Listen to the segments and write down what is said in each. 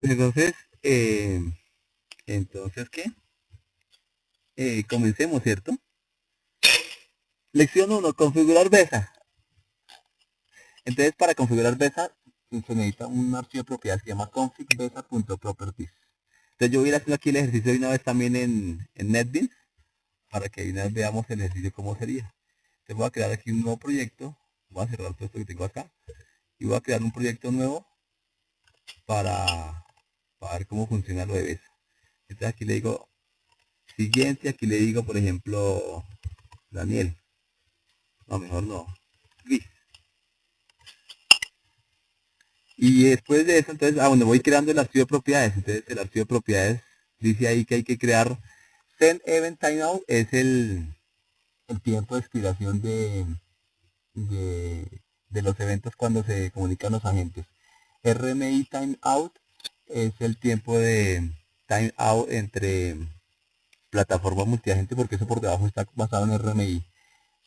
Entonces, eh, ¿qué? Comencemos, ¿cierto? Lección uno, configurar Besa. Entonces, para configurar Besa, se necesita un archivo de propiedad que se llama config.besa.properties. Entonces, yo voy a ir haciendo aquí el ejercicio de una vez también en NetBeans, para que de una vez veamos el ejercicio cómo sería. Entonces, voy a crear aquí un nuevo proyecto. Voy a cerrar todo esto que tengo acá. Y voy a crear un proyecto nuevo para, para ver cómo funciona lo de Besa. Entonces, aquí le digo siguiente, aquí le digo, por ejemplo, Daniel. No, mejor no. Luis. Y después de eso, entonces, bueno, voy creando el archivo de propiedades. Entonces, el archivo de propiedades dice ahí que hay que crear send event timeout, es el tiempo de expiración de, de los eventos cuando se comunican los agentes. RMI timeout es el tiempo de timeout entre plataformas multiagente, porque eso por debajo está basado en RMI.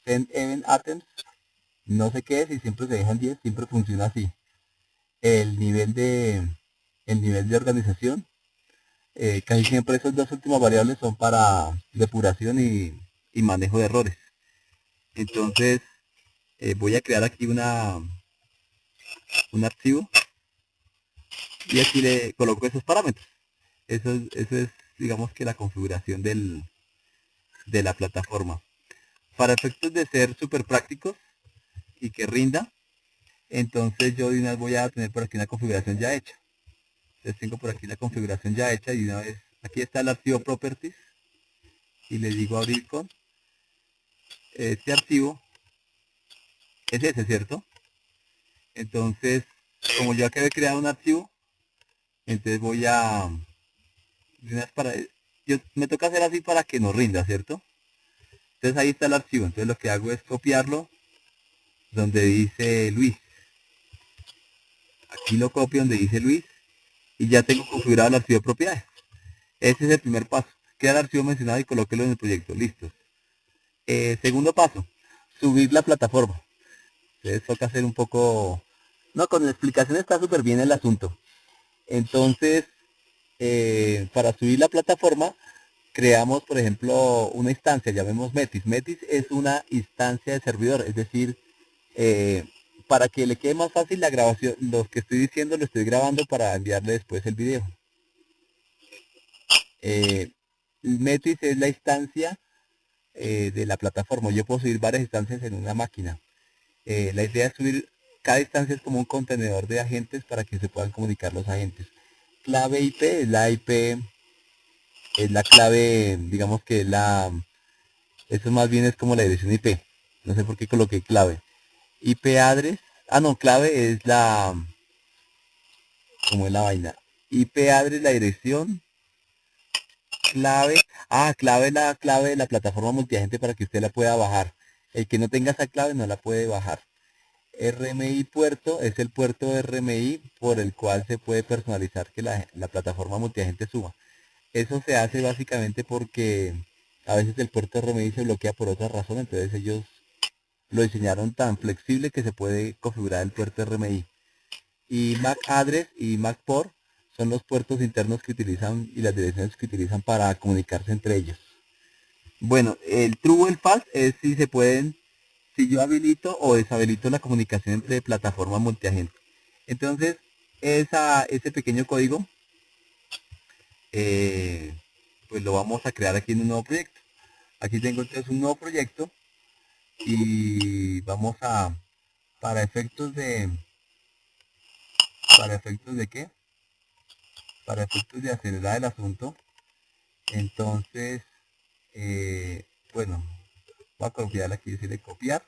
Send event items, no sé qué es, y siempre se dejan 10, siempre funciona así. El nivel de, el nivel de organización, casi siempre esas dos últimas variables son para depuración y manejo de errores. Entonces, voy a crear aquí un archivo y aquí le coloco esos parámetros. Eso es, digamos que la configuración de la plataforma. Para efectos de ser súper prácticos y que rinda, entonces yo de una vez voy a tener por aquí una configuración ya hecha. Entonces tengo por aquí la configuración ya hecha y de una vez, aquí está el archivo properties y le digo abrir con este archivo, es ese, ¿cierto? Entonces, como yo acabé de crear un archivo, entonces voy a, de una vez para, me toca hacer así para que nos rinda, ¿cierto? Entonces ahí está el archivo, entonces lo que hago es copiarlo donde dice Luis, aquí lo copio donde dice Luis y ya tengo configurado el archivo de propiedades. Ese es el primer paso. Queda el archivo mencionado y colóquelo en el proyecto. Listo. Segundo paso, subir la plataforma. Entonces toca hacer un poco... No, con la explicación está súper bien el asunto. Entonces, para subir la plataforma, creamos, por ejemplo, una instancia, llamemos Metis. Metis es una instancia de servidor, es decir, eh, para que le quede más fácil la grabación, lo que estoy diciendo lo estoy grabando para enviarle después el video. Eh, Metis es la instancia de la plataforma. Yo puedo subir varias instancias en una máquina. La idea es subir, cada instancia es como un contenedor de agentes para que se puedan comunicar los agentes. Clave IP, es la clave, digamos que eso más bien es como la dirección IP. No sé por qué coloqué clave. IP address, no, clave es como es la vaina. IP address, la dirección, clave, clave es la clave de la plataforma multiagente para que usted la pueda bajar. El que no tenga esa clave no la puede bajar. RMI puerto es el puerto de RMI por el cual se puede personalizar que la plataforma multiagente suba. Eso se hace básicamente porque a veces el puerto RMI se bloquea por otra razón, entonces ellos lo diseñaron tan flexible que se puede configurar el puerto RMI. Y MAC address y MAC port son los puertos internos que utilizan y las direcciones que utilizan para comunicarse entre ellos. Bueno, el true o el false es si se pueden, si yo habilito o deshabilito la comunicación entre plataformas multiagente. Entonces, ese pequeño código, eh, pues lo vamos a crear aquí en un nuevo proyecto. Aquí tengo entonces un nuevo proyecto y vamos a, para efectos de, ¿para efectos de qué? Para efectos de acelerar el asunto. Entonces, bueno, voy a copiar aquí, decirle copiar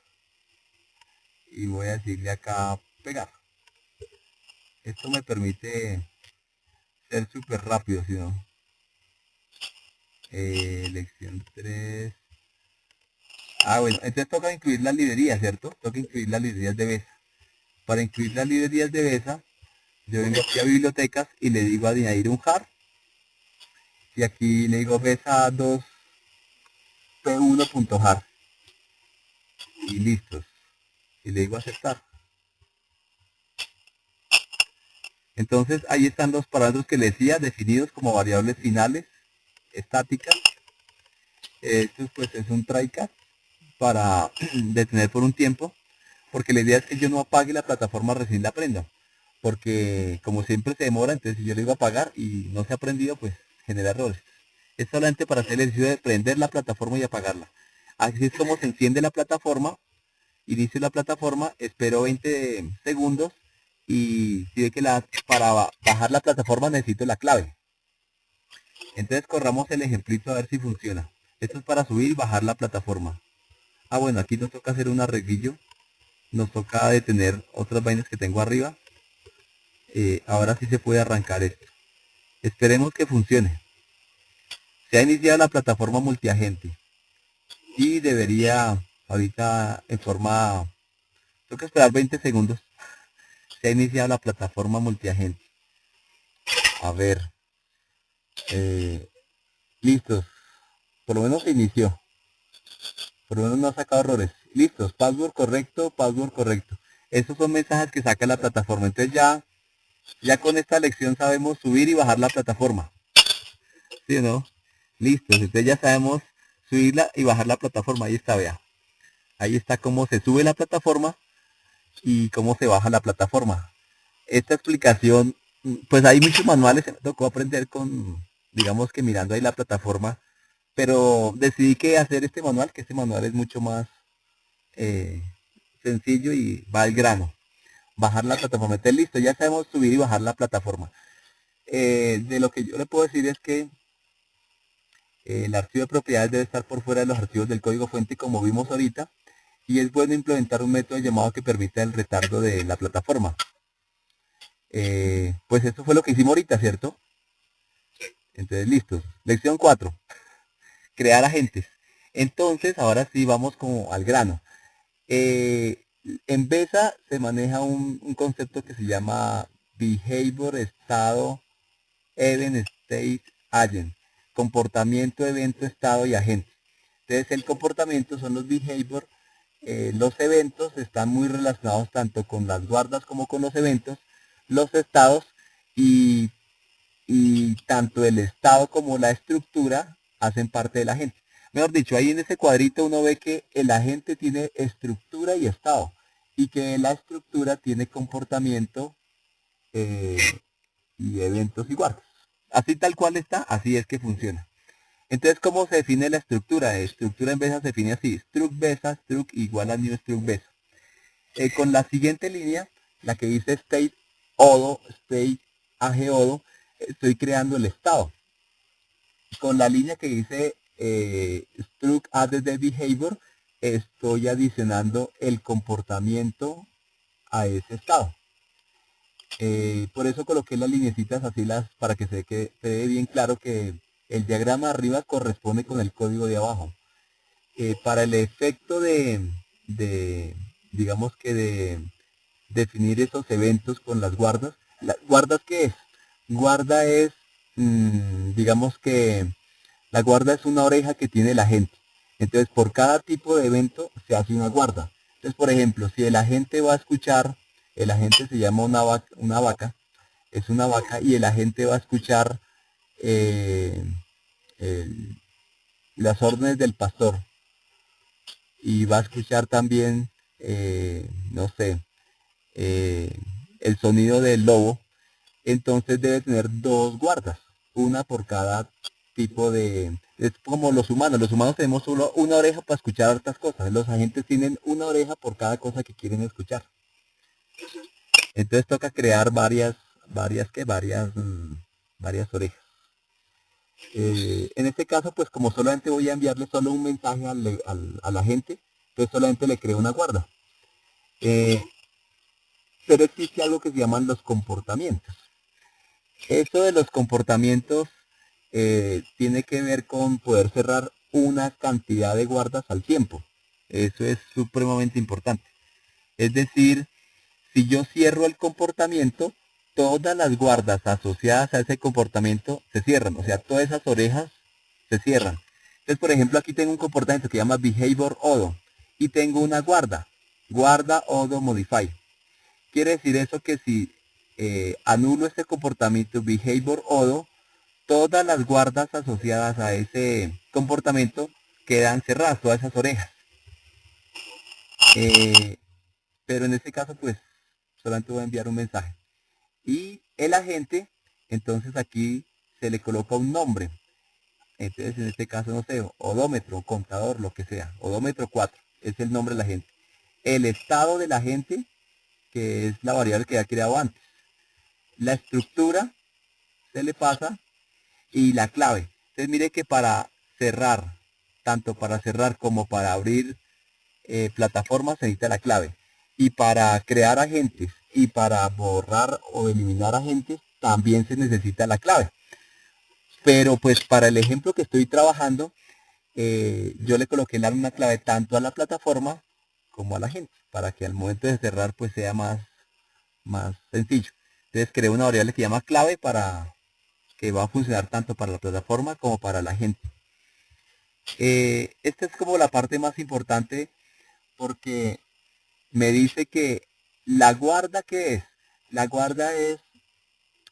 y voy a decirle acá pegar. Esto me permite ser súper rápido, si no. Lección 3. Bueno, entonces toca incluir las librerías, ¿cierto? Toca incluir las librerías de Besa. Para incluir las librerías de Besa, yo vengo aquí a bibliotecas y le digo añadir un jar. Y aquí le digo Besa 2 p1.jar. Y listos. Y le digo aceptar. Entonces ahí están los parámetros que le decía, definidos como variables finales, estáticas. Esto pues es un trycatch para detener por un tiempo, porque la idea es que yo no apague la plataforma recién la prenda, porque como siempre se demora, entonces si yo le digo apagar y no se ha prendido, pues genera errores. Es solamente para hacer el ejercicio de prender la plataforma y apagarla. Así es como se enciende la plataforma, inicio la plataforma, espero 20 segundos y si ve que para bajar la plataforma necesito la clave. Entonces corramos el ejemplito a ver si funciona. Esto es para subir y bajar la plataforma. Ah, bueno, aquí nos toca hacer un arreglillo. Nos toca detener otras vainas que tengo arriba. Ahora sí se puede arrancar esto. Esperemos que funcione. Se ha iniciado la plataforma multiagente. Y debería, ahorita en forma... Toca esperar 20 segundos. Se ha iniciado la plataforma multiagente. A ver. eh, listos. Por lo menos se inició. Por lo menos no ha sacado errores. Listos. Password correcto, password correcto. Esos son mensajes que saca la plataforma. Entonces ya con esta lección sabemos subir y bajar la plataforma. ¿Sí o no? Listo, entonces ya sabemos subirla y bajar la plataforma. Ahí está, vea. Ahí está cómo se sube la plataforma y cómo se baja la plataforma. Esta explicación, pues hay muchos manuales, se me tocó aprender con, digamos que mirando ahí la plataforma, pero decidí que hacer este manual, que este manual es mucho más eh, sencillo y va al grano. Bajar la plataforma. Entonces, listo, ya sabemos subir y bajar la plataforma. De lo que yo le puedo decir es que el archivo de propiedades debe estar por fuera de los archivos del código fuente como vimos ahorita y es bueno implementar un método llamado que permita el retardo de la plataforma. Pues esto fue lo que hicimos ahorita, ¿cierto? Entonces, listos. Lección 4. Crear agentes. Entonces, ahora sí vamos como al grano. Eh, en BESA se maneja un concepto que se llama Behavior Estado Event State Agent. Comportamiento, evento, estado y agente. Entonces el comportamiento son los behavior, los eventos están muy relacionados tanto con las guardas como con los eventos, los estados y, y tanto el estado como la estructura hacen parte del agente. Mejor dicho, ahí en ese cuadrito uno ve que el agente tiene estructura y estado y que la estructura tiene comportamiento eh, y eventos y guardas. Así tal cual está, así es que funciona. Entonces, ¿cómo se define la estructura? Estructura en BESA se define así, struct BESA, struct igual a new struct BESA. Con la siguiente línea, la que dice state odo, state ageodo, estoy creando el estado. Con la línea que dice struct added the behavior, estoy adicionando el comportamiento a ese estado. Por eso coloqué las lineecitas así para que se vea bien claro que el diagrama de arriba corresponde con el código de abajo. Para el efecto de, digamos que de definir esos eventos con las guardas, ¿guardas qué es? Guarda es, digamos que la guarda es una oreja que tiene la gente. Entonces, por cada tipo de evento se hace una guarda. Entonces, por ejemplo, si el agente va a escuchar, el agente se llama una vaca, es una vaca, y el agente va a escuchar eh, el- las órdenes del pastor y va a escuchar también, no sé, eh, el sonido del lobo, entonces debe tener dos guardas, una por cada tipo de... Es como los humanos tenemos solo una oreja para escuchar hartas cosas, los agentes tienen una oreja por cada cosa que quieren escuchar. Entonces toca crear varias orejas. En este caso, pues como solamente voy a enviarle solo un mensaje a la gente, pues solamente le creo una guarda. Eh, pero existe algo que se llaman los comportamientos. Eso de los comportamientos tiene que ver con poder cerrar una cantidad de guardas al tiempo. Eso es supremamente importante. Es decir, si yo cierro el comportamiento, todas las guardas asociadas a ese comportamiento se cierran. O sea, todas esas orejas se cierran. Entonces, por ejemplo, aquí tengo un comportamiento que se llama behavior odo y tengo una guarda, guarda odo modify. Quiere decir eso que si anulo este comportamiento behavior odo, todas las guardas asociadas a ese comportamiento quedan cerradas, todas esas orejas. Eh, pero en este caso, pues, solamente voy a enviar un mensaje. Y el agente, entonces aquí se le coloca un nombre. Entonces, en este caso, no sé, odómetro, contador, lo que sea. Odómetro 4 es el nombre del agente. El estado del agente, que es la variable que ya creado antes. La estructura se le pasa y la clave. Entonces, mire que para cerrar, tanto para cerrar como para abrir plataformas se necesita la clave. Y para crear agentes y para borrar o eliminar agentes también se necesita la clave. Pero pues para el ejemplo que estoy trabajando, yo le coloqué una clave tanto a la plataforma como a la gente, para que al momento de cerrar pues sea más sencillo. Entonces creé una variable que se llama clave para que va a funcionar tanto para la plataforma como para la gente. Esta es como la parte más importante porque me dice que la guarda, ¿qué es? La guarda es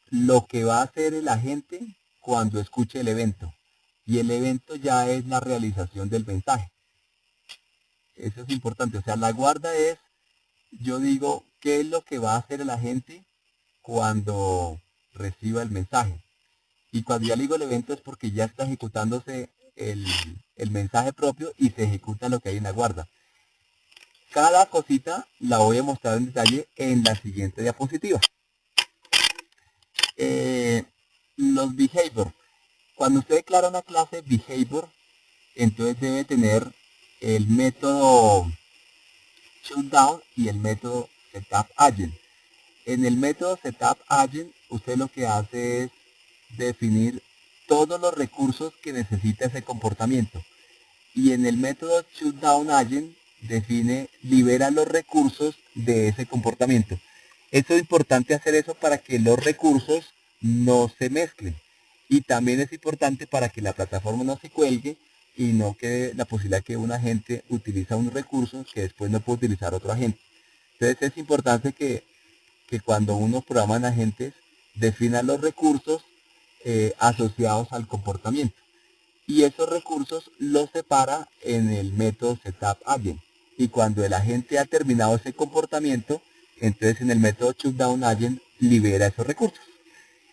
lo que va a hacer el agente cuando escuche el evento. Y el evento ya es la realización del mensaje. Eso es importante. O sea, la guarda es, yo digo, qué es lo que va a hacer el agente cuando reciba el mensaje. Y cuando ya le digo el evento es porque ya está ejecutándose el mensaje propio y se ejecuta lo que hay en la guarda. Cada cosita la voy a mostrar en detalle en la siguiente diapositiva. Los behavior. Cuando usted declara una clase behavior, entonces debe tener el método shutdown y el método setupAgent. En el método setupAgent, usted lo que hace es definir todos los recursos que necesita ese comportamiento. Y en el método shutdownAgent define, libera los recursos de ese comportamiento. Eso es importante hacer eso para que los recursos no se mezclen. Y también es importante para que la plataforma no se cuelgue y no quede la posibilidad que un agente utiliza un recurso que después no puede utilizar otro agente. Entonces es importante que cuando uno programa en agentes defina los recursos asociados al comportamiento. Y esos recursos los separa en el método setupAgent. Y cuando el agente ha terminado ese comportamiento, entonces en el método shutdownAgent libera esos recursos.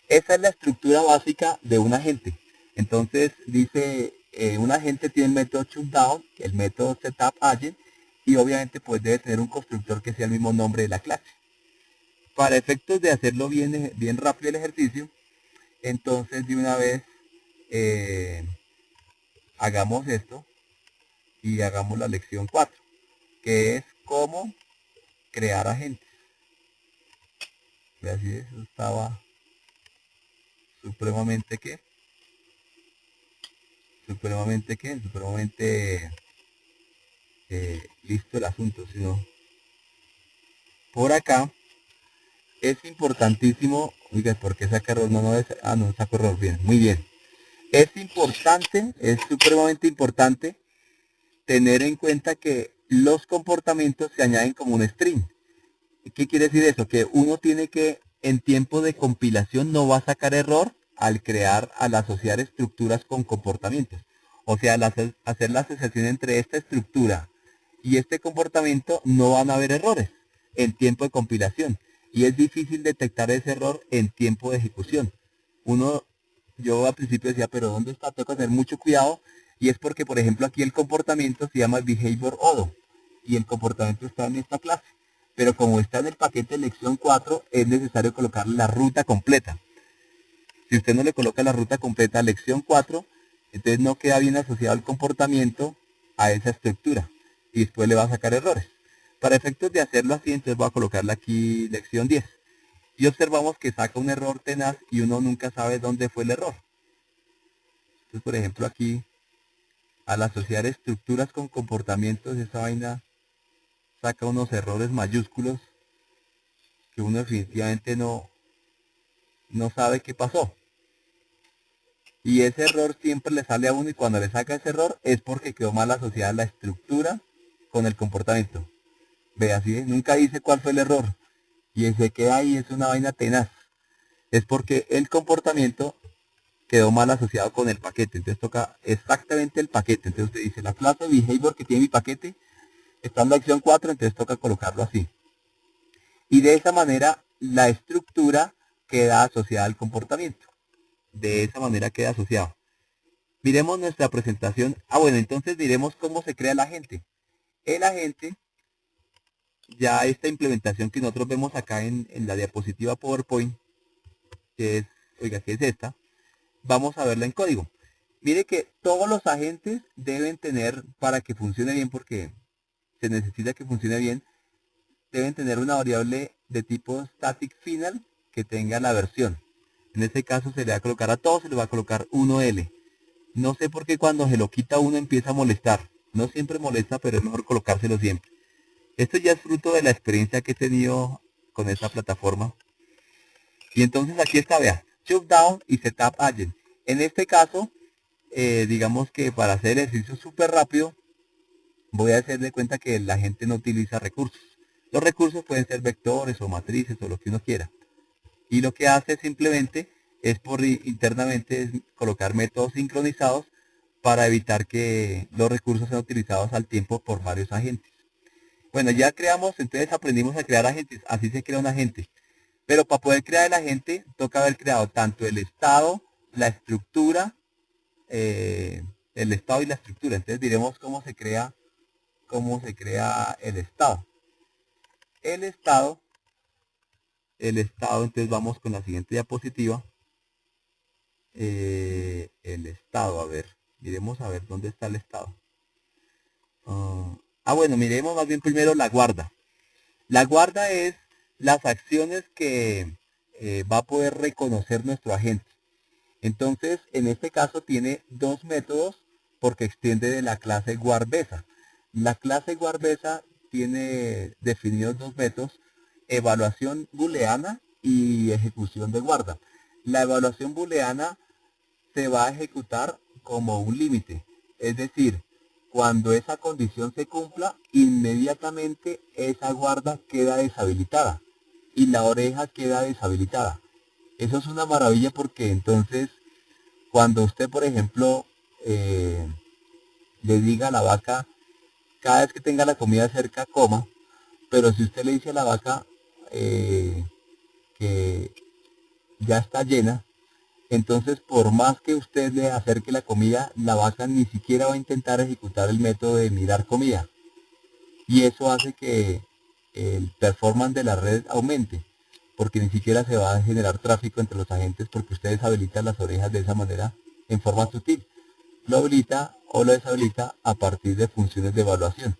Esa es la estructura básica de un agente. Entonces dice, un agente tiene el método shutdown, el método setupAgent, y obviamente pues debe tener un constructor que sea el mismo nombre de la clase. Para efectos de hacerlo bien rápido el ejercicio, entonces de una vez hagamos esto y hagamos la lección 4, que es cómo crear agentes. Ve así, eso estaba supremamente qué, supremamente listo el asunto, sino por acá es importantísimo, oiga, ¿por qué saca error? No saco error, bien, muy bien. Es importante, es supremamente importante tener en cuenta que los comportamientos se añaden como un string. ¿Qué quiere decir eso? Que uno tiene que, en tiempo de compilación, no va a sacar error al asociar estructuras con comportamientos. O sea, al hacer la asociación entre esta estructura y este comportamiento, no van a haber errores en tiempo de compilación. Y es difícil detectar ese error en tiempo de ejecución. Uno, yo al principio decía, pero ¿dónde está? Tengo que tener mucho cuidado. Y es porque, por ejemplo, aquí el comportamiento se llama behavior odo. Y el comportamiento está en esta clase. Pero como está en el paquete lección 4, es necesario colocarle la ruta completa. Si usted no le coloca la ruta completa a lección 4, entonces no queda bien asociado el comportamiento a esa estructura. Y después le va a sacar errores. Para efectos de hacerlo así, entonces voy a colocarle aquí lección 10. Y observamos que saca un error tenaz y uno nunca sabe dónde fue el error. Entonces, por ejemplo, aquí, al asociar estructuras con comportamientos, esa vaina saca unos errores mayúsculos que uno definitivamente no sabe qué pasó. Y ese error siempre le sale a uno y cuando le saca ese error es porque quedó mal asociada la estructura con el comportamiento. Ve así, nunca dice cuál fue el error. y se queda ahí, es una vaina tenaz. Es porque el comportamiento quedó mal asociado con el paquete. Entonces toca exactamente el paquete. Entonces usted dice, la clase behavior que tiene mi paquete está en la acción 4, entonces toca colocarlo así. Y de esa manera la estructura queda asociada al comportamiento. De esa manera queda asociado. Miremos nuestra presentación. Bueno, entonces diremos cómo se crea el agente. El agente, ya esta implementación que nosotros vemos acá en la diapositiva PowerPoint, que es, oiga, que es esta, vamos a verla en código. Mire que todos los agentes deben tener, para que funcione bien, porque se necesita que funcione bien, deben tener una variable de tipo static final que tenga la versión. En este caso se le va a colocar a todos, se le va a colocar 1L. No sé por qué cuando se lo quita uno empieza a molestar. No siempre molesta, pero es mejor colocárselo siempre. Esto ya es fruto de la experiencia que he tenido con esta plataforma. Y entonces aquí está, vea, shutdown y setup agent. En este caso, digamos que para hacer el ejercicio súper rápido, voy a hacer de cuenta que la gente no utiliza recursos. Los recursos pueden ser vectores o matrices o lo que uno quiera. Y lo que hace simplemente es por internamente es colocar métodos sincronizados para evitar que los recursos sean utilizados al tiempo por varios agentes. Bueno, ya creamos, entonces aprendimos a crear agentes, así se crea un agente. Pero para poder crear el agente toca haber creado tanto el estado, la estructura, eh, el estado y la estructura. Entonces diremos cómo se crea el estado. El estado, entonces vamos con la siguiente diapositiva. El estado, a ver, miremos a ver dónde está el estado. Bueno, miremos más bien primero la guarda. La guarda es las acciones que va a poder reconocer nuestro agente. Entonces, en este caso tiene dos métodos porque extiende de la clase guardbesa. La clase guardbesa tiene definidos dos métodos, evaluación booleana y ejecución de guarda. La evaluación booleana se va a ejecutar como un límite, es decir, cuando esa condición se cumpla, inmediatamente esa guarda queda deshabilitada y la oreja queda deshabilitada. Eso es una maravilla porque entonces cuando usted, por ejemplo, le diga a la vaca, cada vez que tenga la comida cerca, coma, pero si usted le dice a la vaca que ya está llena, entonces por más que usted le acerque la comida, la vaca ni siquiera va a intentar ejecutar el método de mirar comida. Y eso hace que el performance de la red aumente, porque ni siquiera se va a generar tráfico entre los agentes porque ustedes habilitan las orejas de esa manera en forma sutil. Lo habilita o lo deshabilita a partir de funciones de evaluación.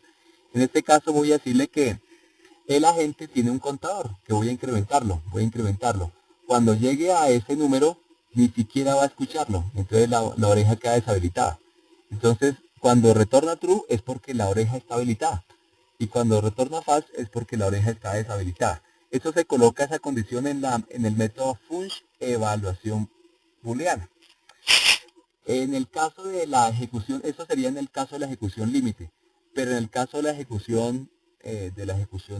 En este caso voy a decirle que el agente tiene un contador, que voy a incrementarlo. Cuando llegue a ese número, ni siquiera va a escucharlo, entonces la oreja queda deshabilitada. Entonces, cuando retorna true es porque la oreja está habilitada. Y cuando retorna false es porque la oreja está deshabilitada. Eso se coloca esa condición en el método func evaluación booleana. En el caso de la ejecución, eso sería en el caso de la ejecución límite, pero en el caso de la ejecución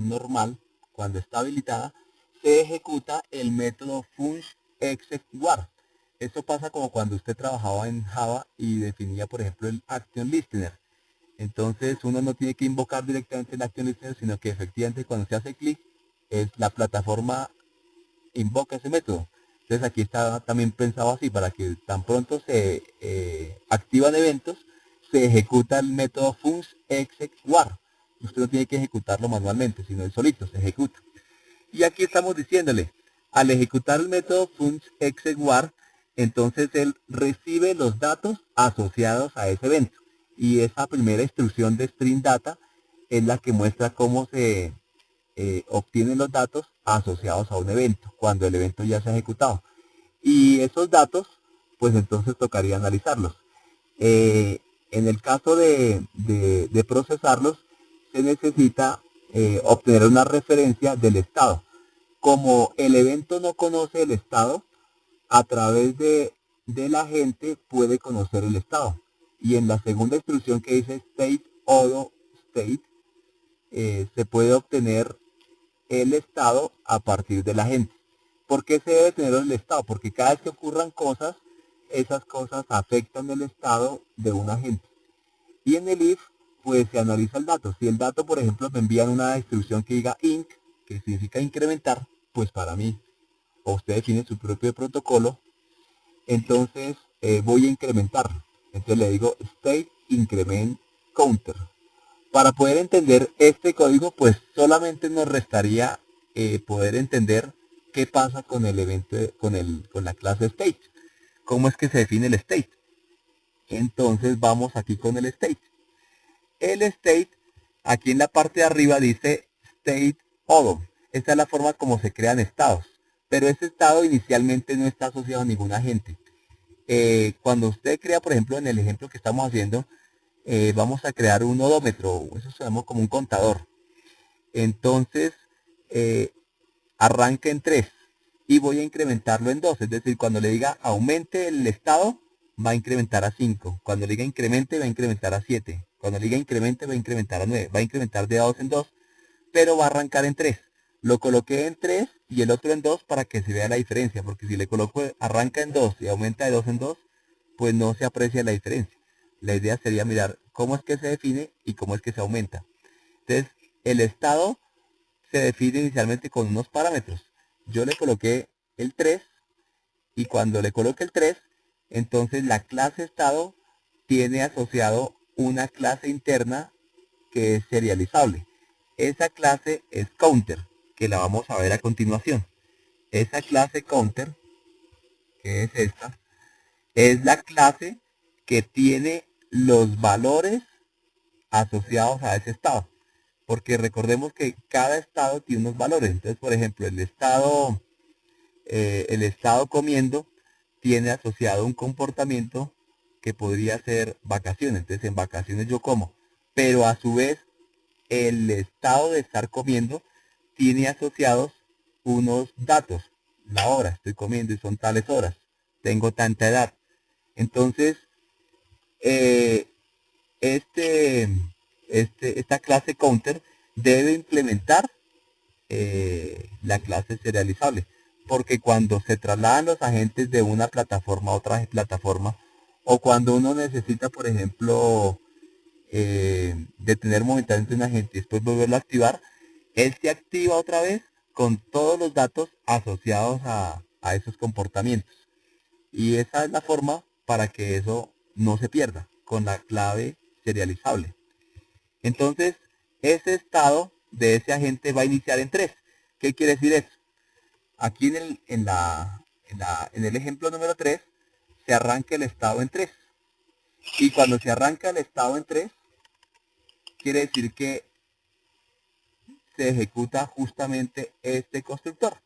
normal, cuando está habilitada, se ejecuta el método func exec war. Esto pasa como cuando usted trabajaba en Java y definía, por ejemplo, el action listener. Entonces uno no tiene que invocar directamente el action listener, sino que efectivamente cuando se hace clic, es la plataforma invoca ese método. Entonces aquí está también pensado así, para que tan pronto se activan eventos, se ejecuta el método func exec war. Usted no tiene que ejecutarlo manualmente, sino él solito se ejecuta. Y aquí estamos diciéndole, al ejecutar el método func exec war, entonces él recibe los datos asociados a ese evento. Y esa primera instrucción de string data es la que muestra cómo se obtienen los datos asociados a un evento, cuando el evento ya se ha ejecutado. Y esos datos, pues entonces tocaría analizarlos. En el caso de procesarlos, se necesita obtener una referencia del estado. Como el evento no conoce el estado, a través del agente puede conocer el estado. Y en la segunda instrucción que dice state auto state, se puede obtener el estado a partir de la gente. ¿Por qué se debe tener el estado? Porque cada vez que ocurran cosas, esas cosas afectan el estado de un agente. Y en el if, pues se analiza el dato. Si el dato, por ejemplo, me envían una instrucción que diga inc, que significa incrementar, pues para mí, o usted define su propio protocolo, entonces voy a incrementarlo. Entonces le digo state increment counter. Para poder entender este código, pues solamente nos restaría poder entender qué pasa con el evento, con la clase state. ¿Cómo es que se define el state? Entonces vamos aquí con el state. El state, aquí en la parte de arriba dice state auto. Esta es la forma como se crean estados. Pero ese estado inicialmente no está asociado a ningún agente. Cuando usted crea, por ejemplo, en el ejemplo que estamos haciendo, vamos a crear un odómetro, eso se llama como un contador. Entonces, eh, arranca en 3 y voy a incrementarlo en 2. Es decir, cuando le diga aumente el estado, va a incrementar a 5. Cuando le diga incremente, va a incrementar a 7. Cuando le diga incremente, va a incrementar a 9. Va a incrementar de 2 en 2, pero va a arrancar en 3. Lo coloqué en 3 y el otro en 2 para que se vea la diferencia, porque si le coloco arranca en 2 y aumenta de 2 en 2, pues no se aprecia la diferencia. La idea sería mirar cómo es que se define y cómo es que se aumenta. Entonces, el estado se define inicialmente con unos parámetros. Yo le coloqué el 3 y cuando le coloque el 3, entonces la clase estado tiene asociado una clase interna que es serializable. Esa clase es counter, que la vamos a ver a continuación. Esa clase counter, que es esta, es la clase que tiene los valores asociados a ese estado. Porque recordemos que cada estado tiene unos valores. Entonces, por ejemplo, el estado comiendo tiene asociado un comportamiento que podría ser vacaciones. Entonces, en vacaciones yo como. Pero a su vez, el estado de estar comiendo tiene asociados unos datos. La hora, estoy comiendo y son tales horas. Tengo tanta edad. Entonces, eh, este, esta clase counter debe implementar la clase serializable. Porque cuando se trasladan los agentes de una plataforma a otra plataforma, o cuando uno necesita, por ejemplo, detener momentáneamente un agente y después volverlo a activar, él se activa otra vez con todos los datos asociados a esos comportamientos. Y esa es la forma para que eso no se pierda, con la clave serializable. Entonces, ese estado de ese agente va a iniciar en 3. ¿Qué quiere decir eso? Aquí en el ejemplo número 3 se arranca el estado en 3. Y cuando se arranca el estado en 3, quiere decir que se ejecuta justamente este constructor.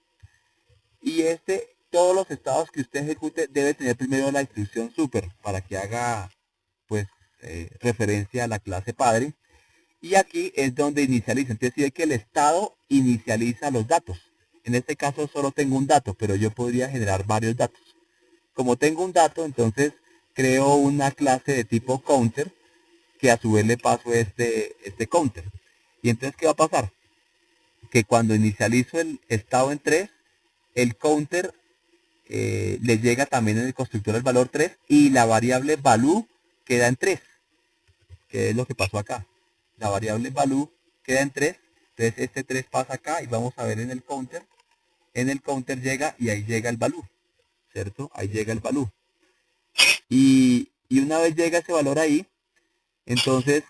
Y todos los estados que usted ejecute debe tener primero la instrucción super para que haga pues referencia a la clase padre. Y aquí es donde inicializa. Entonces, si ve que el estado inicializa los datos. En este caso solo tengo un dato, pero yo podría generar varios datos. Como tengo un dato, entonces creo una clase de tipo counter que a su vez le paso este counter. Y entonces, ¿qué va a pasar? Que cuando inicializo el estado en 3, el counter le llega también en el constructor el valor 3 y la variable value queda en 3, que es lo que pasó acá. La variable value queda en 3, entonces este 3 pasa acá y vamos a ver en el counter. En el counter llega y ahí llega el value, ¿cierto? Ahí llega el value. Y una vez llega ese valor ahí, entonces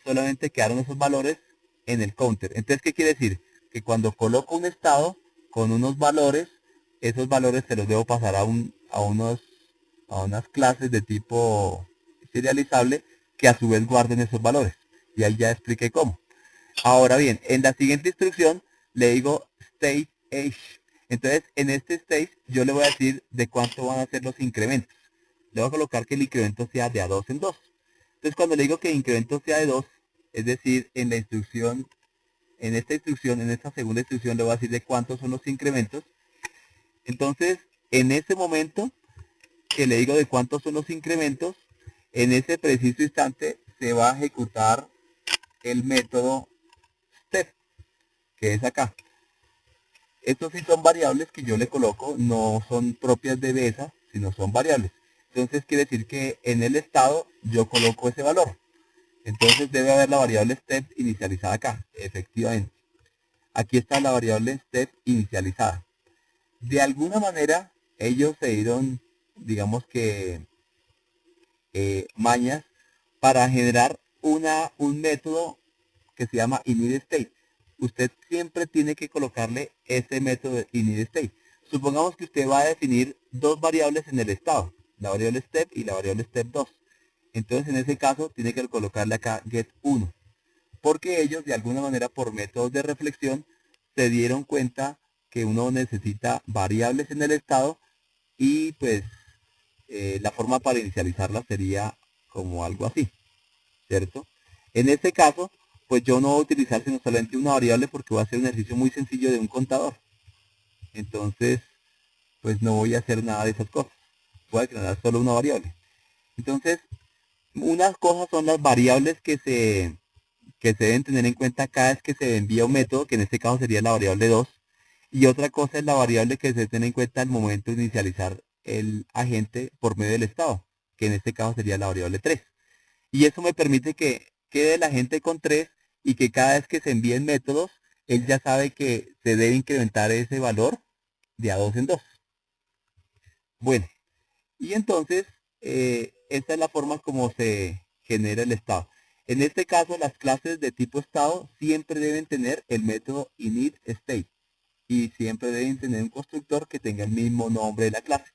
solamente quedaron esos valores en el counter. Entonces, ¿qué quiere decir? Que cuando coloco un estado con unos valores, esos valores se los debo pasar a unas clases de tipo serializable que a su vez guarden esos valores. Y ahí ya expliqué cómo. Ahora bien, en la siguiente instrucción le digo state age. Entonces, en este state yo le voy a decir de cuánto van a ser los incrementos. Le voy a colocar que el incremento sea de a 2 en 2. Entonces, cuando le digo que el incremento sea de 2, es decir, en la instrucción, en esta segunda instrucción le voy a decir de cuántos son los incrementos. Entonces, en ese momento que le digo de cuántos son los incrementos, en ese preciso instante se va a ejecutar el método step, que es acá. Estos sí son variables que yo le coloco, no son propias de Besa, sino son variables. Entonces quiere decir que en el estado yo coloco ese valor. Entonces debe haber la variable step inicializada acá, efectivamente. Aquí está la variable step inicializada. De alguna manera, ellos se dieron, digamos que, mañas para generar un método que se llama initState. Usted siempre tiene que colocarle ese método de initState. Supongamos que usted va a definir dos variables en el estado, la variable step y la variable step 2. Entonces, en ese caso, tiene que colocarle acá get1, porque ellos, de alguna manera, por métodos de reflexión, se dieron cuenta que uno necesita variables en el estado y pues la forma para inicializarla sería como algo así, ¿cierto? En este caso, pues yo no voy a utilizar sino solamente una variable porque voy a hacer un ejercicio muy sencillo de un contador. Entonces, pues no voy a hacer nada de esas cosas. Voy a declarar solo una variable. Entonces, unas cosas son las variables que se deben tener en cuenta cada vez que se envía un método, que en este caso sería la variable 2. Y otra cosa es la variable que se tiene en cuenta al momento de inicializar el agente por medio del estado, que en este caso sería la variable 3. Y eso me permite que quede el agente con 3 y que cada vez que se envíen métodos, él ya sabe que se debe incrementar ese valor de a 2 en 2. Bueno, y entonces, esta es la forma como se genera el estado. En este caso, las clases de tipo estado siempre deben tener el método initState y siempre deben tener un constructor que tenga el mismo nombre de la clase.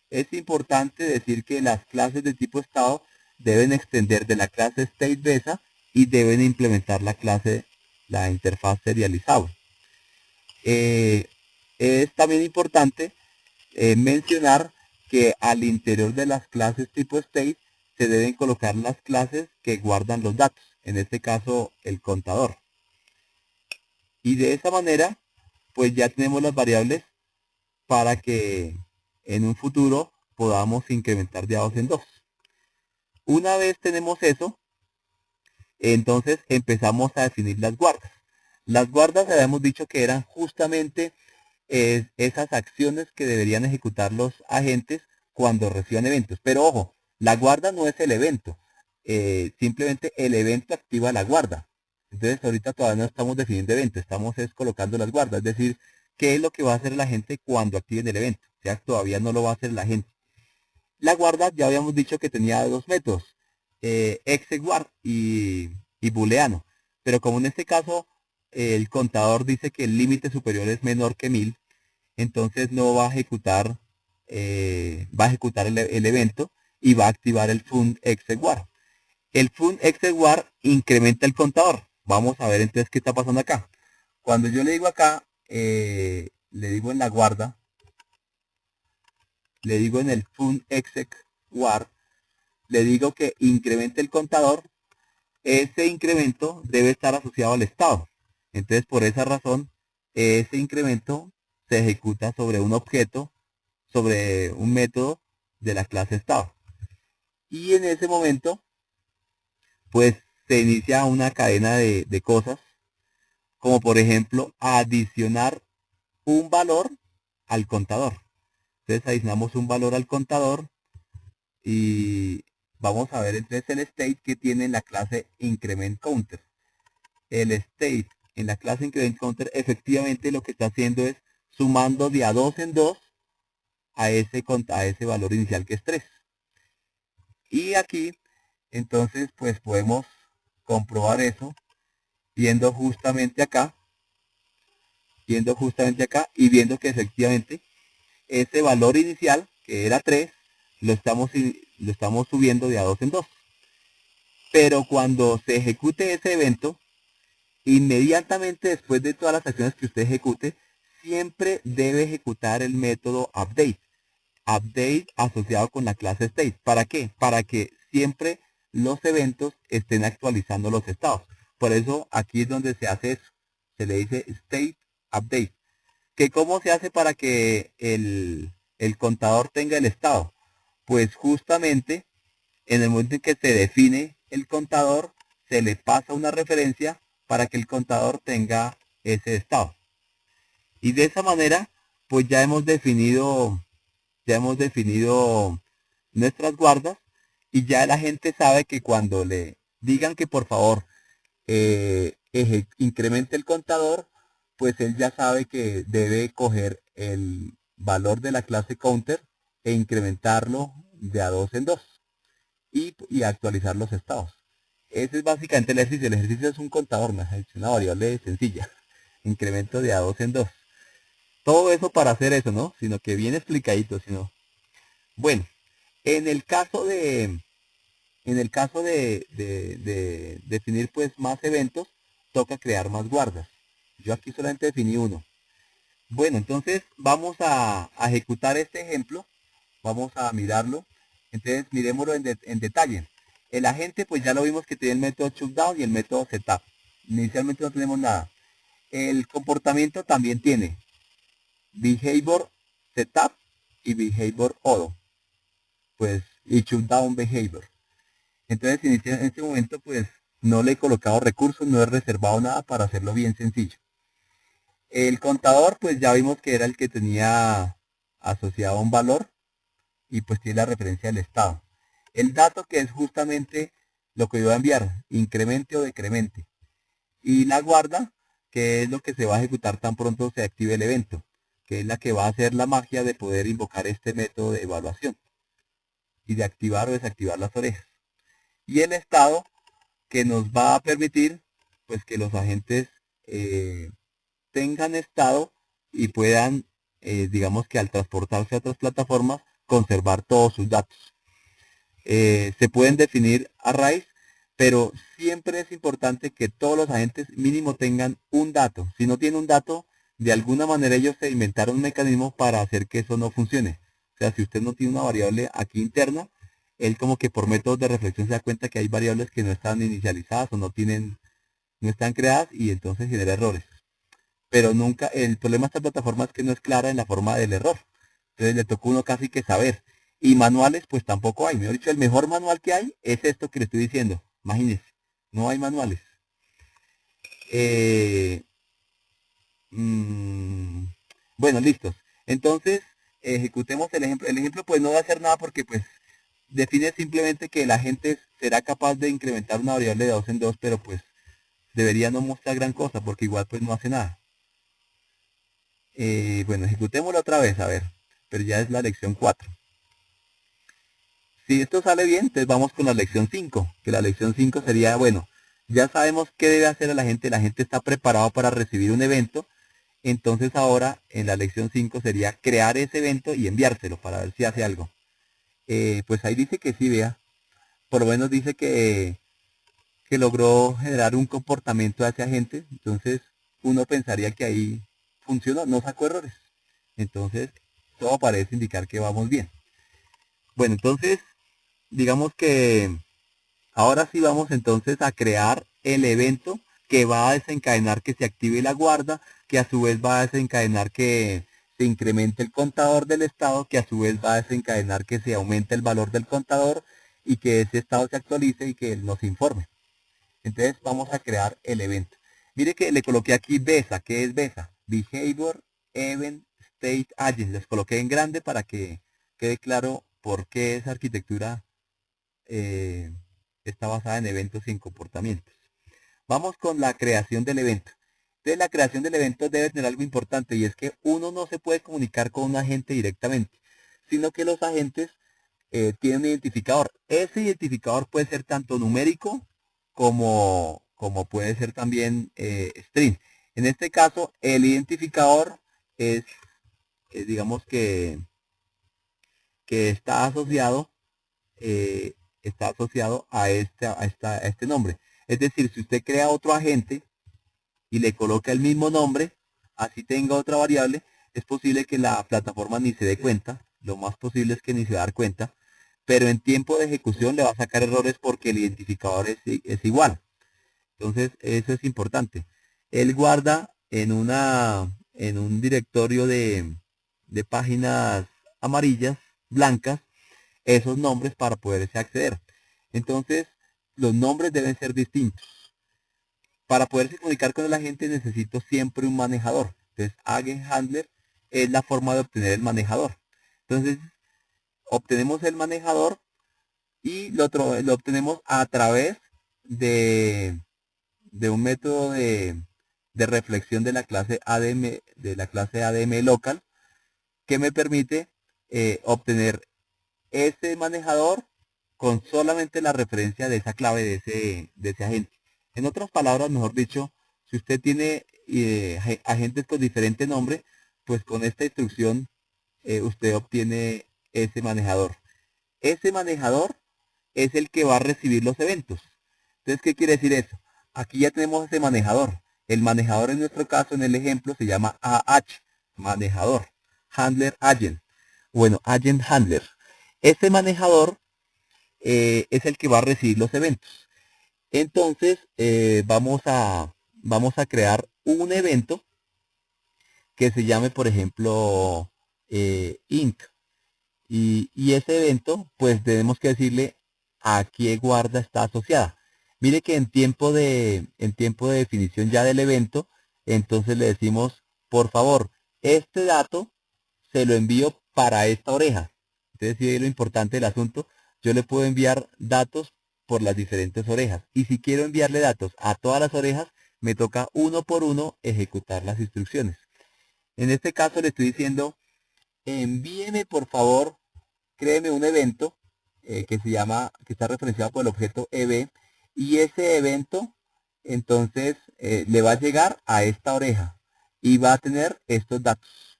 Es importante decir que las clases de tipo estado deben extender de la clase stateBesa y deben implementar la interfaz serializable. Es también importante mencionar que al interior de las clases tipo state se deben colocar las clases que guardan los datos, en este caso el contador. Y de esa manera, pues ya tenemos las variables para que en un futuro podamos incrementar de a 2 en 2. Una vez tenemos eso, entonces empezamos a definir las guardas. Las guardas habíamos dicho que eran justamente esas acciones que deberían ejecutar los agentes cuando reciban eventos. Pero ojo, la guarda no es el evento. Simplemente el evento activa la guarda. Entonces ahorita todavía no estamos definiendo evento, estamos colocando las guardas. Es decir, qué es lo que va a hacer la gente cuando activen el evento. O sea, todavía no lo va a hacer la gente. La guarda ya habíamos dicho que tenía dos métodos, exeguard y booleano. Pero como en este caso el contador dice que el límite superior es menor que 1000, entonces no va a ejecutar, el evento y va a activar el fun exeguard. El fun exeguard incrementa el contador. Vamos a ver entonces qué está pasando acá. Cuando yo le digo acá, le digo en la guarda, le digo en el fun exeguard, le digo que incremente el contador, ese incremento debe estar asociado al estado. Entonces, por esa razón, ese incremento se ejecuta sobre un objeto, sobre un método de la clase estado. Y en ese momento, pues se inicia una cadena de cosas, como por ejemplo, adicionar un valor al contador. Entonces, adicionamos un valor al contador y vamos a ver entonces el state que tiene la clase increment counter. El state en la clase increment counter efectivamente lo que está haciendo es sumando de a 2 en 2 a ese valor inicial que es 3. Y aquí entonces pues podemos comprobar eso viendo justamente acá, y viendo que efectivamente ese valor inicial que era 3 lo estamos subiendo de a 2 en 2. Pero cuando se ejecute ese evento, inmediatamente después de todas las acciones que usted ejecute, siempre debe ejecutar el método update. Update asociado con la clase state. ¿Para qué? Para que siempre los eventos estén actualizando los estados. Por eso aquí es donde se hace eso. Se le dice state update. ¿Que cómo se hace para que el contador tenga el estado? Pues justamente en el momento en que se define el contador, se le pasa una referencia para que el contador tenga ese estado. Y de esa manera, pues ya hemos definido nuestras guardas y ya la gente sabe que cuando le digan que por favor incremente el contador, pues él ya sabe que debe coger el valor de la clase counter e incrementarlo de a dos en dos y actualizar los estados. Ese es básicamente el ejercicio. El ejercicio es un contador, ¿no? Es una variable sencilla. Incremento de a dos en dos. Todo eso para hacer eso, ¿no? Sino que bien explicadito, sino. Bueno, en el caso de, en el caso de definir pues más eventos, toca crear más guardas. Yo aquí solamente definí uno. Bueno, entonces vamos a ejecutar este ejemplo, vamos a mirarlo. Entonces miremoslo en detalle. El agente pues ya lo vimos que tiene el método shutdown y el método setup. Inicialmente no tenemos nada. El comportamiento también tiene behavior setup y behavior auto, pues y shutdown behavior. Entonces en este momento pues no le he colocado recursos, no he reservado nada para hacerlo bien sencillo. El contador pues ya vimos que era el que tenía asociado un valor y pues tiene la referencia del estado. El dato que es justamente lo que yo voy a enviar, incremente o decremente. Y la guarda, que es lo que se va a ejecutar tan pronto se active el evento, que es la que va a hacer la magia de poder invocar este método de evaluación y de activar o desactivar las orejas. Y el estado que nos va a permitir pues que los agentes tengan estado y puedan, digamos que al transportarse a otras plataformas, conservar todos sus datos. Se pueden definir arrays, pero siempre es importante que todos los agentes mínimo tengan un dato. Si no tienen un dato, de alguna manera ellos se inventaron un mecanismo para hacer que eso no funcione. O sea, si usted no tiene una variable aquí interna, él como que por métodos de reflexión se da cuenta que hay variables que no están inicializadas o no están creadas y entonces genera errores. Pero nunca, el problema de esta plataforma es que no es clara en la forma del error. Entonces le tocó uno casi que saber. Y manuales, pues tampoco hay. Mejor dicho, el mejor manual que hay es esto que le estoy diciendo. Imagínense, no hay manuales. Eh, mm, bueno, listos. Entonces, ejecutemos el ejemplo. El ejemplo pues no va a hacer nada porque pues define simplemente que la gente será capaz de incrementar una variable de dos en dos, pero pues debería no mostrar gran cosa porque igual pues no hace nada. Bueno, ejecutémoslo otra vez, a ver, pero ya es la lección 4. Si esto sale bien, entonces vamos con la lección 5, que la lección 5 sería, bueno, ya sabemos qué debe hacer la gente está preparado para recibir un evento, entonces ahora en la lección 5 sería crear ese evento y enviárselo para ver si hace algo. Pues ahí dice que sí, vea, por lo menos dice que logró generar un comportamiento hacia agente, entonces uno pensaría que ahí funcionó, no sacó errores. Entonces, todo parece indicar que vamos bien. Bueno, entonces, digamos que ahora sí vamos entonces a crear el evento que va a desencadenar que se active la guarda, que a su vez va a desencadenar que se incremente el contador del estado, que a su vez va a desencadenar que se aumente el valor del contador y que ese estado se actualice y que nos informe. Entonces vamos a crear el evento. Mire que le coloqué aquí BESA. ¿Qué es BESA? Behavior Event State Agent. Les coloqué en grande para que quede claro por qué esa arquitectura eh, está basada en eventos y en comportamientos. Vamos con la creación del evento. Entonces la creación del evento debe tener algo importante y es que uno no se puede comunicar con un agente directamente, sino que los agentes tienen un identificador. Ese identificador puede ser tanto numérico como puede ser también string. En este caso, el identificador es, digamos que eh, está asociado a este nombre. Es decir, si usted crea otro agente y le coloca el mismo nombre, así tenga otra variable, es posible que la plataforma ni se dé cuenta, lo más posible es que ni se va a dar cuenta, pero en tiempo de ejecución le va a sacar errores porque el identificador es igual. Entonces, eso es importante. Él guarda en un directorio de páginas amarillas, blancas, esos nombres para poderse acceder. Entonces, los nombres deben ser distintos. Para poderse comunicar con la gente necesito siempre un manejador. Entonces, AgentHandler es la forma de obtener el manejador. Entonces, obtenemos el manejador y lo obtenemos a través de, de un método de reflexión de la clase ADM local, que me permite obtener ese manejador con solamente la referencia de esa clave de ese agente. En otras palabras, mejor dicho, si usted tiene agentes con diferente nombre, pues con esta instrucción usted obtiene ese manejador. Ese manejador es el que va a recibir los eventos. Entonces, ¿qué quiere decir eso? Aquí ya tenemos ese manejador. El manejador en nuestro caso, en el ejemplo, se llama AH, manejador, Handler Agent. Bueno, Agent Handler. Ese manejador es el que va a recibir los eventos. Entonces, vamos a crear un evento que se llame, por ejemplo, Inc. Y ese evento, pues tenemos que decirle a qué guarda está asociada. Mire que en tiempo de definición ya del evento, entonces le decimos, por favor, este dato se lo envío para esta oreja. Entonces, si es lo importante del asunto, yo le puedo enviar datos por las diferentes orejas. Y si quiero enviarle datos a todas las orejas, me toca uno por uno ejecutar las instrucciones. En este caso le estoy diciendo, envíeme por favor, créeme un evento que está referenciado por el objeto EB, y ese evento entonces le va a llegar a esta oreja y va a tener estos datos.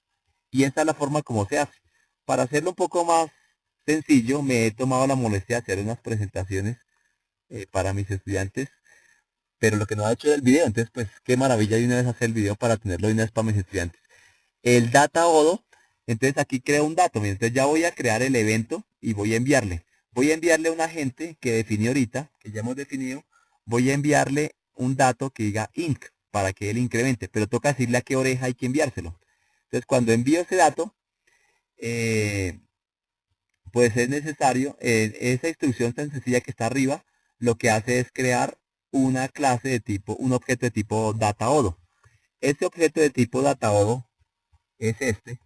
Y esa es la forma como se hace. Para hacerlo un poco más sencillo, me he tomado la molestia de hacer unas presentaciones para mis estudiantes, pero lo que no ha hecho es el video. Entonces, pues, qué maravilla de una vez hacer el video para tenerlo de una vez para mis estudiantes. El data odo, entonces aquí creo un dato. Entonces ya voy a crear el evento y voy a enviarle. Voy a enviarle a un agente que definí ahorita, que ya hemos definido. Voy a enviarle un dato que diga inc para que él incremente, pero toca decirle a qué oreja hay que enviárselo. Entonces, cuando envío ese dato, eh, pues es necesario, esa instrucción tan sencilla que está arriba, lo que hace es crear una clase de tipo, un objeto de tipo dataodo. Ese objeto de tipo dataodo es este,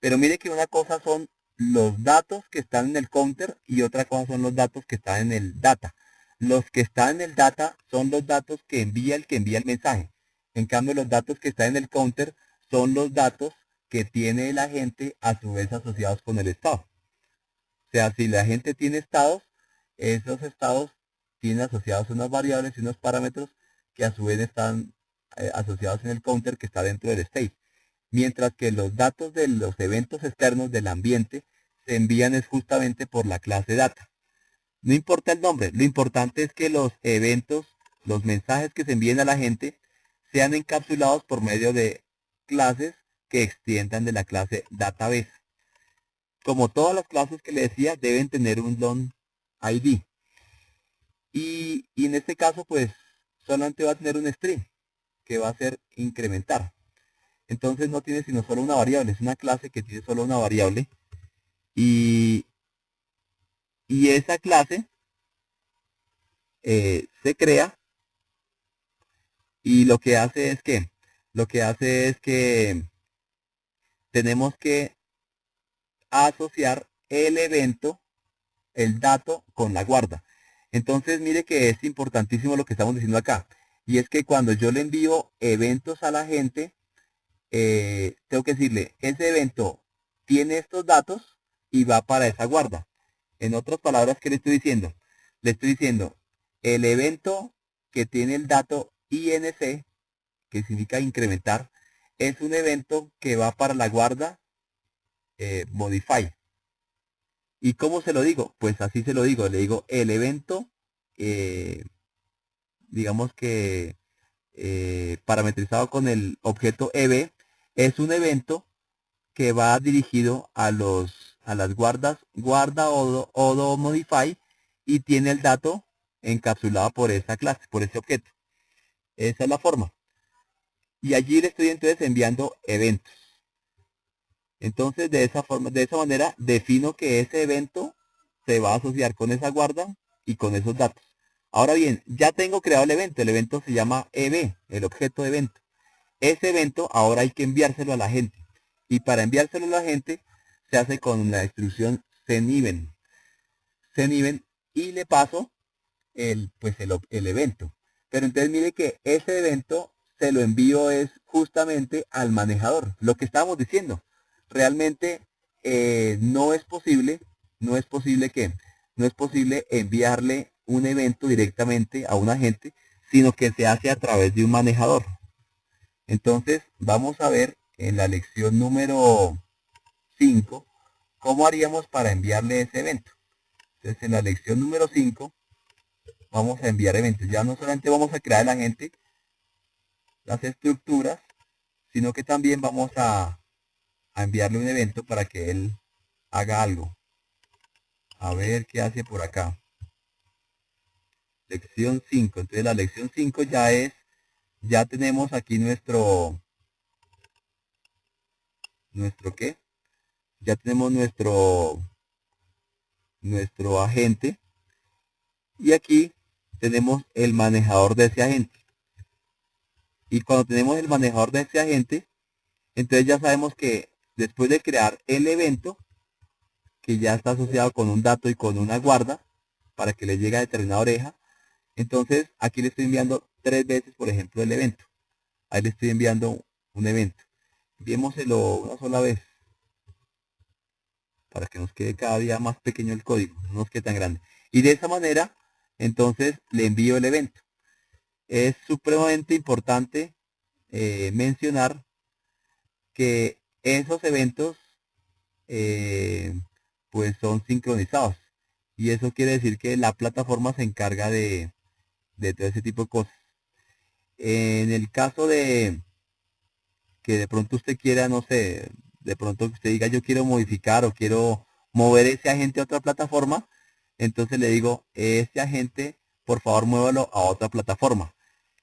pero mire que una cosa son los datos que están en el counter y otra cosa son los datos que están en el data. Los que están en el data son los datos que envía el mensaje. En cambio, los datos que están en el counter son los datos que tiene el agente a su vez asociados con el estado. O sea, si la gente tiene estados, esos estados tienen asociados unas variables y unos parámetros que a su vez están asociados en el counter que está dentro del state. Mientras que los datos de los eventos externos del ambiente se envían es justamente por la clase data. No importa el nombre, lo importante es que los eventos, los mensajes que se envíen a la gente, sean encapsulados por medio de clases que extiendan de la clase database. Como todas las clases que le decía, deben tener un long ID. Y en este caso, pues, solamente va a tener un string, que va a ser incrementar. Entonces no tiene sino solo una variable, es una clase que tiene solo una variable. Y, y esa clase se crea y lo que hace es que tenemos que asociar el evento, el dato, con la guarda. Entonces, mire que es importantísimo lo que estamos diciendo acá. Y es que cuando yo le envío eventos a la gente, tengo que decirle, ese evento tiene estos datos y va para esa guarda. En otras palabras, ¿qué le estoy diciendo? Le estoy diciendo, el evento que tiene el dato INC, que significa incrementar, es un evento que va para la guarda modify. ¿Y cómo se lo digo? Pues así se lo digo. Le digo el evento, eh, digamos que parametrizado con el objeto EB, es un evento que va dirigido a las guardas, guarda odo modify, y tiene el dato encapsulado por esa clase, por ese objeto. Esa es la forma. Y allí le estoy entonces enviando eventos. Entonces, de esa forma, de esa manera, defino que ese evento se va a asociar con esa guarda y con esos datos. Ahora bien, ya tengo creado el evento se llama EB, el objeto de evento. ese evento ahora hay que enviárselo a la gente. Y para enviárselo a la gente se hace con la instrucción send event. Send event y le paso el evento. Pero entonces mire que ese evento se lo envío es justamente al manejador. Lo que estábamos diciendo. Realmente no es posible, no es posible que, no es posible enviarle un evento directamente a un agente, sino que se hace a través de un manejador. Entonces vamos a ver en la lección número 5 cómo haríamos para enviarle ese evento. Entonces en la lección número 5 vamos a enviar eventos. Ya no solamente vamos a crear el agente, las estructuras, sino que también vamos a enviarle un evento para que él haga algo. A ver qué hace por acá. Lección 5. Entonces la lección 5 ya tenemos aquí ¿nuestro qué? Ya tenemos nuestro agente y aquí tenemos el manejador de ese agente. Y cuando tenemos el manejador de ese agente, entonces ya sabemos que después de crear el evento, que ya está asociado con un dato y con una guarda, para que le llegue a determinada oreja, entonces aquí le estoy enviando 3 veces, por ejemplo, el evento. Ahí le estoy enviando un evento. Enviémoselo una sola vez, para que nos quede cada día más pequeño el código, no nos quede tan grande. Y de esa manera, entonces le envío el evento. Es supremamente importante mencionar que esos eventos eh, pues son sincronizados. Y eso quiere decir que la plataforma se encarga de todo ese tipo de cosas. En el caso de que de pronto usted quiera, no sé, de pronto que usted diga yo quiero modificar o quiero mover ese agente a otra plataforma, entonces le digo, este agente, por favor, muévalo a otra plataforma.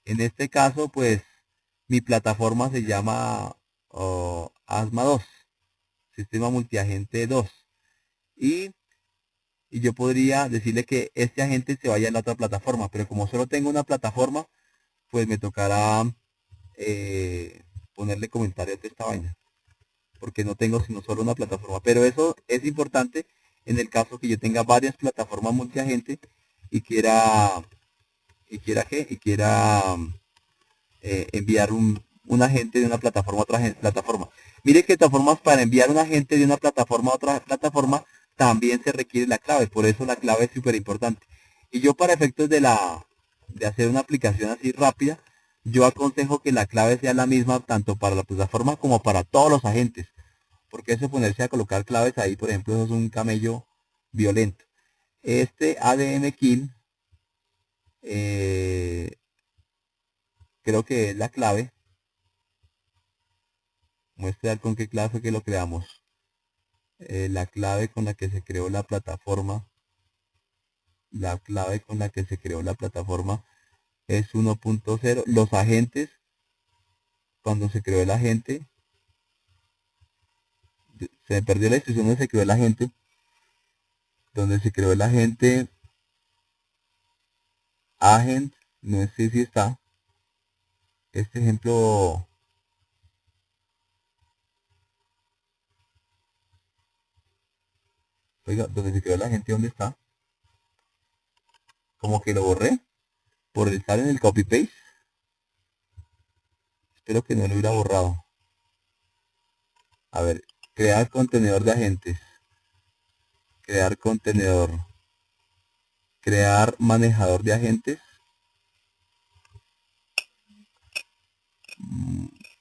En este caso, pues, mi plataforma se llama ASMA 2, Sistema Multiagente 2. Y, y yo podría decirle que este agente se vaya a la otra plataforma, pero como solo tengo una plataforma, pues me tocará ponerle comentarios de esta vaina, porque no tengo sino solo una plataforma. Pero eso es importante en el caso que yo tenga varias plataformas multiagente y quiera enviar un agente de una plataforma a otra plataforma. Mire que de todas formas, para enviar un agente de una plataforma a otra plataforma también se requiere la clave, por eso la clave es súper importante. Y yo, para efectos de hacer una aplicación así rápida, yo aconsejo que la clave sea la misma tanto para la plataforma como para todos los agentes, porque eso, ponerse a colocar claves ahí, por ejemplo, eso es un camello violento. Este ADM Kill creo que es la clave. Muestra con qué clave fue que lo creamos. La clave con la que se creó la plataforma. La clave con la que se creó la plataforma es 1.0. Los agentes, cuando se creó el agente, se me perdió la instrucción donde se creó el agente. Donde se creó el agente, agent, no sé si está. Este ejemplo, oiga, donde se creó el agente, ¿dónde está? Como que lo borré por estar en el copy paste. Espero que no lo hubiera borrado. A ver, crear contenedor de agentes. Crear contenedor. Crear manejador de agentes.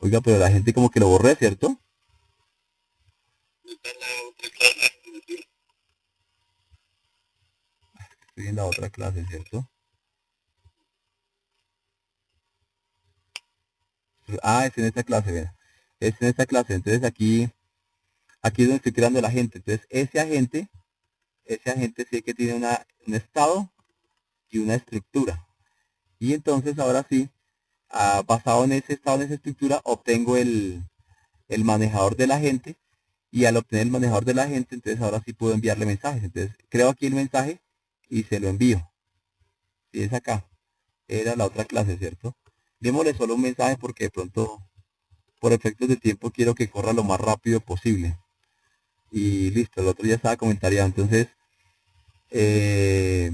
Oiga, pero la gente como que lo borré, ¿cierto? Estoy en la otra clase, ¿cierto? Ah, es en esta clase, vean. Es en esta clase. Entonces aquí es donde estoy creando el agente. Entonces ese agente sí que tiene un estado y una estructura. Y entonces ahora sí, basado en ese estado, en esa estructura, obtengo el manejador del agente. Y al obtener el manejador del agente, entonces ahora sí puedo enviarle mensajes. Entonces creo aquí el mensaje y se lo envío. Si es acá, era la otra clase, ¿cierto? Démosle solo un mensaje porque de pronto por efectos de tiempo quiero que corra lo más rápido posible. Y listo, el otro ya estaba comentariado. Entonces, eh,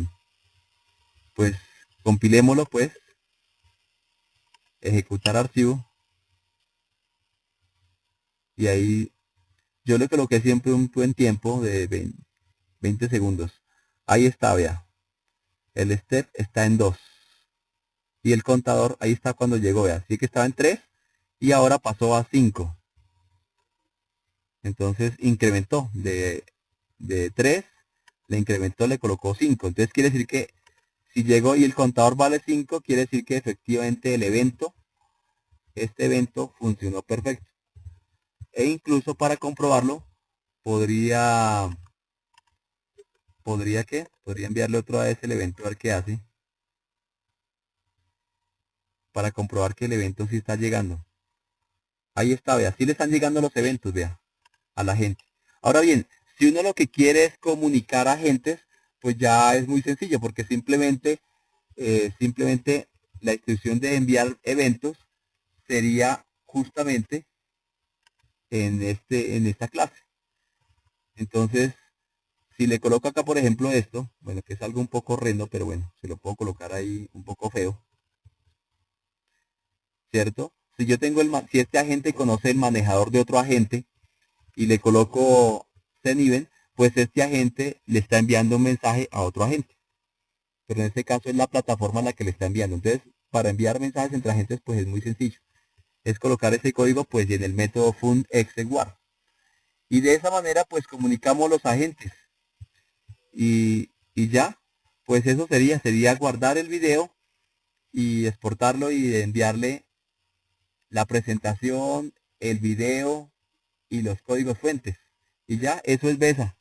pues compilémoslo pues, ejecutar archivo y ahí yo le coloqué siempre un buen tiempo de 20 segundos. Ahí está, vea. El step está en 2 y el contador ahí está cuando llegó, vea. Así que estaba en 3 y ahora pasó a 5. Entonces incrementó de 3, le incrementó, le colocó 5. Entonces quiere decir que si llegó y el contador vale 5, quiere decir que efectivamente el evento, este evento funcionó perfecto. E incluso para comprobarlo, podría, podría enviarle otra vez el evento a ver qué hace, para comprobar que el evento sí está llegando. Ahí está, vea, sí le están llegando los eventos, vea, a la gente. Ahora bien, si uno lo que quiere es comunicar a agentes, pues ya es muy sencillo, porque simplemente la instrucción de enviar eventos sería justamente en esta clase. Entonces, si le coloco acá, por ejemplo, esto, bueno, que es algo un poco horrendo, pero bueno, se lo puedo colocar ahí un poco feo, ¿cierto? Si yo tengo si este agente conoce el manejador de otro agente y le coloco CNIVEN, pues este agente le está enviando un mensaje a otro agente. Pero en este caso es la plataforma la que le está enviando. Entonces, para enviar mensajes entre agentes, pues es muy sencillo. Es colocar ese código, pues, en el método fundexecwar. Y de esa manera, pues, comunicamos los agentes. Y ya, pues eso sería guardar el video y exportarlo y enviarle la presentación, el video y los códigos fuentes. Y ya, eso es BESA.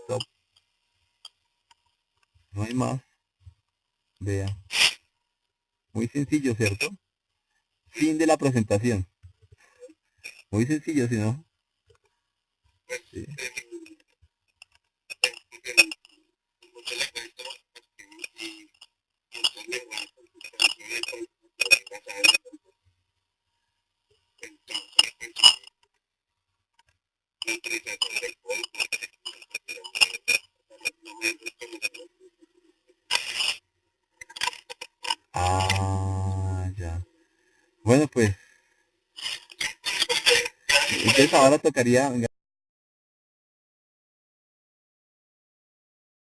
Stop. No hay más. Vea. Muy sencillo, ¿cierto? Fin de la presentación. Muy sencillo, si no. Sí. Ah, ya. Bueno, pues, entonces ahora tocaría,